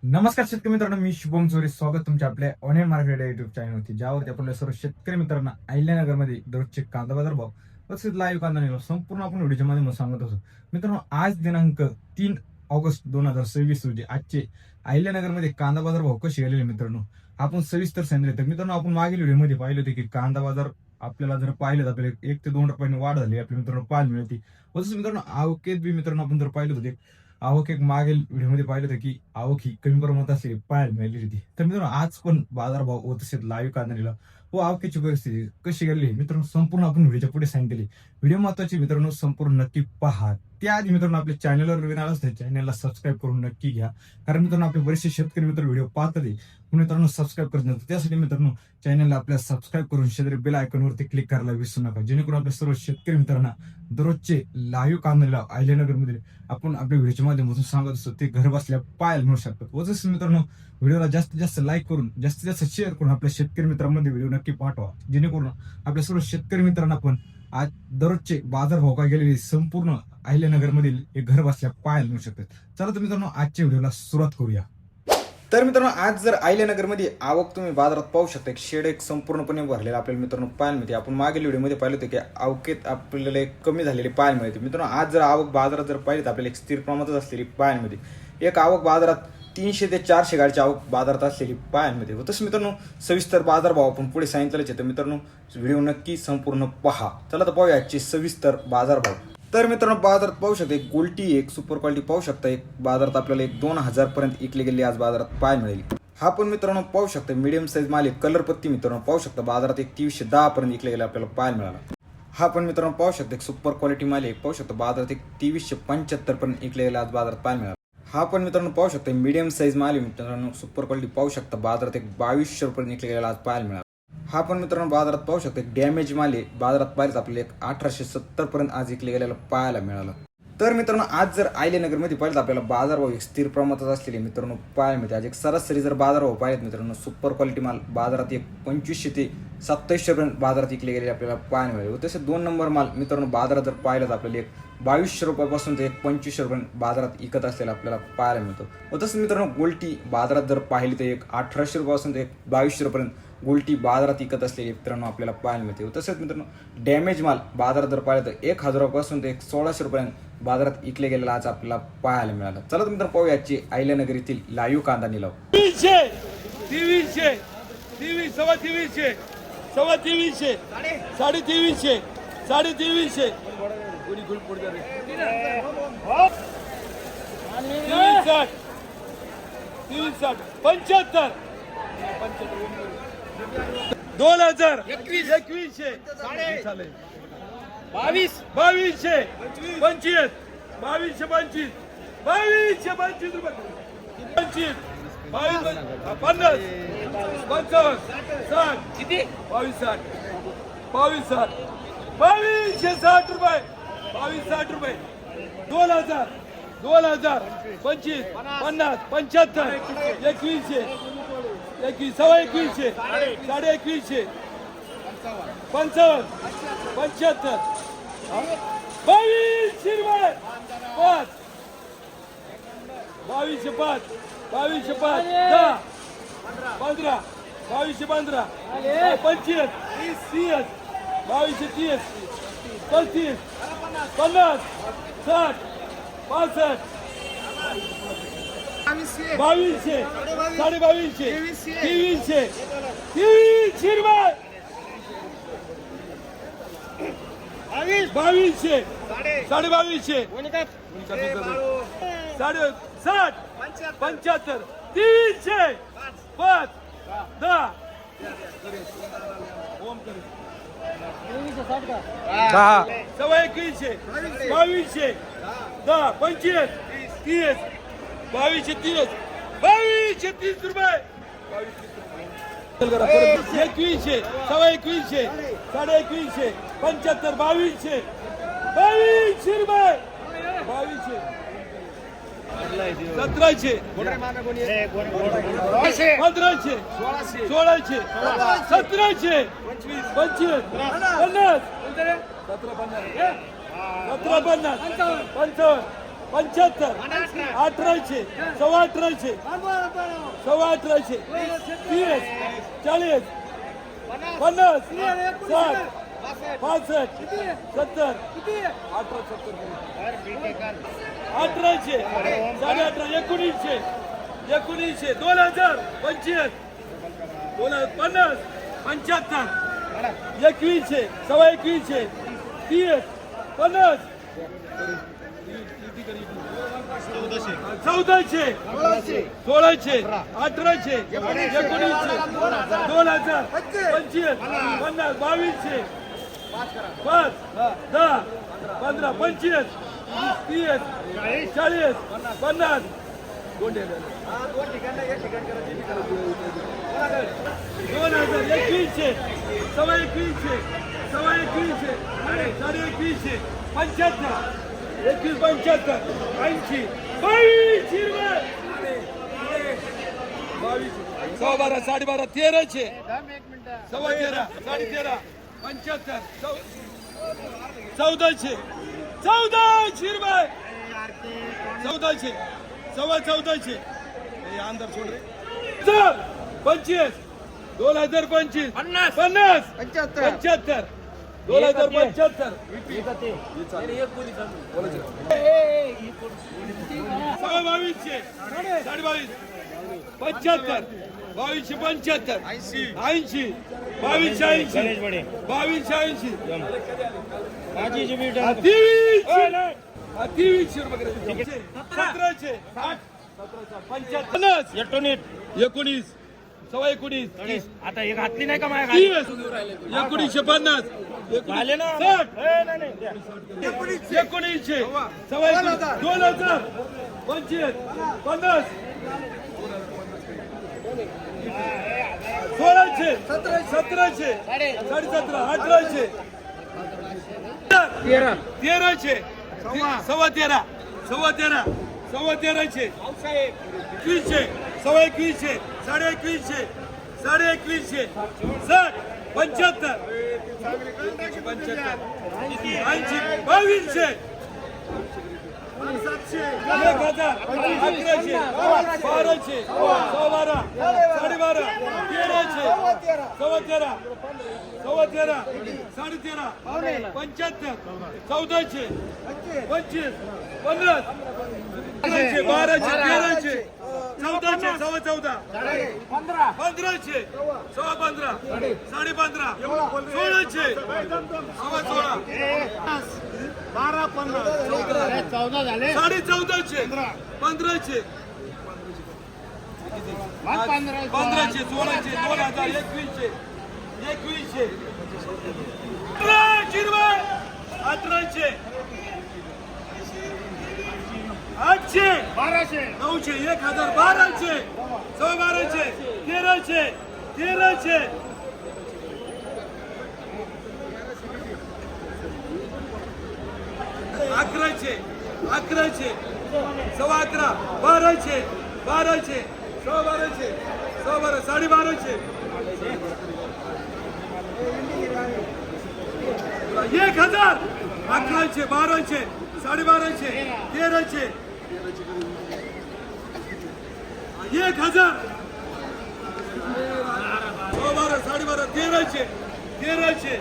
नमस्कार शेतकरी मित्रांनो, मी शुभम चोरी. स्वागत तुमच्या आपल्या ऑनलाईन मार्केट युट्यूब चॅनलवरती, ज्यावरती आपण सर्व शेतकरी मित्रांना अहिल्यानगरमध्ये दररोजचे कांदा बाजार भाव तसेच लाईव्ह कांदा निघाला संपूर्ण आपण व्हिडिओच्या माध्यमातून सांगत असतो. मित्रांनो, आज दिनांक 3 ऑगस्ट 2026 रोजी आजचे अहिल्यानगरमध्ये कांदा बाजार भाव कसे गेलेले मित्रांनो आपण सविस्तर सांगितले. तर मित्रांनो, आपण मागील व्हिडिओमध्ये पाहिले होते की कांदा बाजार आपल्याला जर पाहिलं तर आपल्याला 1 ते 2 रुपयांनी वाढ झाली आपल्या मित्रांनो पाहायला मिळते. तसंच मित्रांनो, आवकेत बी मित्रांनो आपण जर पाहिलं होते आवक एक मागील व्हिडिओमध्ये पाहिलं होतं की आवक ही कमी प्रमाणात असलेली पाहायला मिळाली होती. तर मित्रांनो, आज पण बाजारभाव व तसेच लाईव्ह कांदा व आवकेची परिस्थिती कशी गेली मित्रांनो संपूर्ण आपण व्हिडिओच्या पुढे सांगितले. व्हिडिओ महत्वाची मित्रांनो, संपूर्ण नक्की पहा. त्याआधी मित्रांनो, आपल्या चॅनलवर नवीन आलाच तर चॅनलला सबस्क्राईब करून नक्की घ्या, कारण मित्रांनो आपले बरेचसे शेतकरी मित्र व्हिडिओ पाहतात मित्रांनो सबस्क्राईब करत नाही. त्यासाठी मित्रांनो, चॅनलला आपल्या सबस्क्राईब करून शेजारी बेल आयकॉनवरती क्लिक करायला विसरू नका, जेणेकरून आपल्या सर्व शेतकरी मित्रांना दररोजचे लाईव्ह कांदा अहिल्यानगरमध्ये आपण आपल्या व्हिडिओच्या माध्यमातून सांगत असतो ते घर बसल्या पाहायला मिळू शकतात. व जसं मित्रांनो, व्हिडिओला जास्तीत जास्त लाईक करून जास्तीत जास्त शेअर करून आपल्या शेतकरी मित्रांमध्ये व्हिडिओ नक्की पाठवा, जेणेकरून आपल्या सर्व शेतकरी मित्रांना पण आज दररोजचे बाजारभाव काय गेलेले संपूर्ण अहिल्यानगरमधील हे घर बसल्या पाहायला मिळू शकतात. चला तर मित्रांनो, आजच्या व्हिडिओला सुरुवात करूया. तर मित्रांनो, आज जर अहिल्यानगरमध्ये आवक तुम्ही बाजारात पाहू शकता, एक शेड एक संपूर्णपणे भरलेला आपल्याला मित्रांनो पाहायला मिळते. आपण मागील व्हिडिओमध्ये पाहिलं होतं की आवकेत आपल्याला एक कमी झालेली पाहायला मिळते. मित्रांनो, आज जर आवक बाजारात जर पाहिली तर आपल्याला एक स्थिर प्रमाणात असलेली पाहायला मिळते. एक आवक बाजारात 300 ते 400 गाडीची आवक बाजारात असलेली पाहायला मिळते. तसं मित्रांनो, सविस्तर बाजारभाव आपण पुढे सांगितलेच आहे. तर मित्रांनो, व्हिडिओ नक्की संपूर्ण पहा. चला तर पाहूया आजचे सविस्तर बाजारभाव. तर मित्रांनो, बाजारात पाहू शकता एक गोल्टी एक सुपर क्वालिटी पाहू शकता एक बाजारात आपल्याला एक 2000 पर्यंत विकली गेली आज बाजारात पाहायला मिळेल. हा पण मित्रांनो पाहू शकता मीडियम साईज माल एक कलर पत्ती मित्रांनो पाहू शकता बाजारात एक 2310 पर्यंत विकले गेले आपल्याला पाहायला मिळाला. हा पण मित्रांनो पाहू शकता एक सुपर क्वालिटी माल एक पाहू शकता बाजारात एक 2375 पर्यंत विकले गेले आज बाजारात पाहायला मिळाला. हा पण मित्रांनो पाहू शकता मीडियम साईज माल मित्रांनो सुपर क्वालिटी पाहू शकता बाजारात एक 2200 पर्यंत विकले गेला आज पाहायला मिळाला. हा पण मित्रांनो बाजारात पाहू शकता डॅमेज माल आहे बाजारात पाहिजे आपल्याला एक 1870 पर्यंत आज विकले गेलेला पाहायला मिळाला. तर मित्रांनो, आज जर अहिल्यानगरमध्ये पाहिलं आपल्याला बाजारभाव एक स्थिर प्रमाणात असलेले मित्रांनो पाहायला मिळते. आज एक सरासरी जर बाजारभाव पाहिलेत मित्रांनो सुपर क्वालिटी माल बाजारात एक 2500 ते 2700 पर्यंत बाजारात विकले गेले आपल्याला पाहायला मिळेल. तसे 2 नंबर माल मित्रांनो बाजारात जर पाहिलं तर आपल्याला एक 2200 रुपयापासून ते एक 2500 रुपये बाजारात विकत असलेला आपल्याला पाहायला मिळतो. व तसं मित्रांनो, गोल्टी बाजारात जर पाहिली तर एक 1800 रुपयापासून ते एक 2200 रुपयापर्यंत गोल्टी बाजारात विकत असलेली मित्रांनो आपल्याला पाहायला मिळते. तसंच मित्रांनो, डॅमेज माल बाजारात जर पाहिलं तर 1000 रुपयापासून ते एक 1600 रुपयापर्यंत बाजारात विकले गेलेला आज आपल्याला पाहायला मिळाला. चला तर मित्रांनो, पाहूया आजची अहिल्यानगर येथील लाईव्ह कांदा निलाव. 2300 2300 सव्वा 2300 सव्वा 2300 2300 2300 75 2000 2100 2200 2200 25 2200 2200 रुपये 25 50 55 60 किती 22 60 2260 रुपये 2260 रुपये 2000 25 50 75 2100 सव्वा 2100 साडे 2100 55 75 2200 रुपये 5 2205 2205 10 15 2215 25 30 2230 35 50 60 65 2200 साडे 2200 2300 रुपये 2200 साडे 2200 साडे 60 75 300 5 10 सव्वा 2100 2200 10 25 30 2230 रुपये 2100 सव्वा 2100 साडे 2100 75 2200 रुपये 2200 1700 1500 1600 1700 25 50 1750 55 75 1800 सव्वा 1800 सव्वा 1800 30 40 50 60 65 70 1800 18.5 1900 1900 2000 25 2050 75 2100 सव्वा 2100 30 50 1400 1600 1800 1900 2000 25 50 2200 5 10 15 25 30 40 50 2000 2100 सव्वा 2100 सव्वा 2100 साडे 2100 75 21 75 80 22 सव्वा 12 12.5 1300 सव्वा 13 साडे 13 75 1400 रुपये 1400 सव्वा 1400 अंदर सोड रे 25 2025 50 75 2075 सव्वा 2200 साडे 22 75 2275 80 2280 2280 2300 रुपये 1700 55 19 सव्वा 19 आता एक घातली नाही का माझ्या 1950 झाले ना 60 1900 सव्वा 2000 25 50 1600 1700 17.5 1800 1300 सव्वा 13 सव्वा 13 सव्वा 1300 2100 सव्वा 2100 साडे 2100 साडे 2100 60 75 80 2200 1000 1100 1200 सव्वा 12 साडे 12 1300 सव्वा 13 सव्वा 13 साडे 13 75 1400 25 50 1200 1300 1400 सव्वा 14 1500 सव्वा 15 साडे 15 1600 सव्वा 16 14 झाले साडे 1400 1500 1500 1600 2000 2100 1800 800 1200 900 1000 1200 सव्वा 1200 1300 1100 सव्वा 11 1200 सव्वा 1200 सव्वा 12 साडे 1200 1000 1100 1200 साडे 1200 1300 1000 सव्वा 12 साडे 12 1300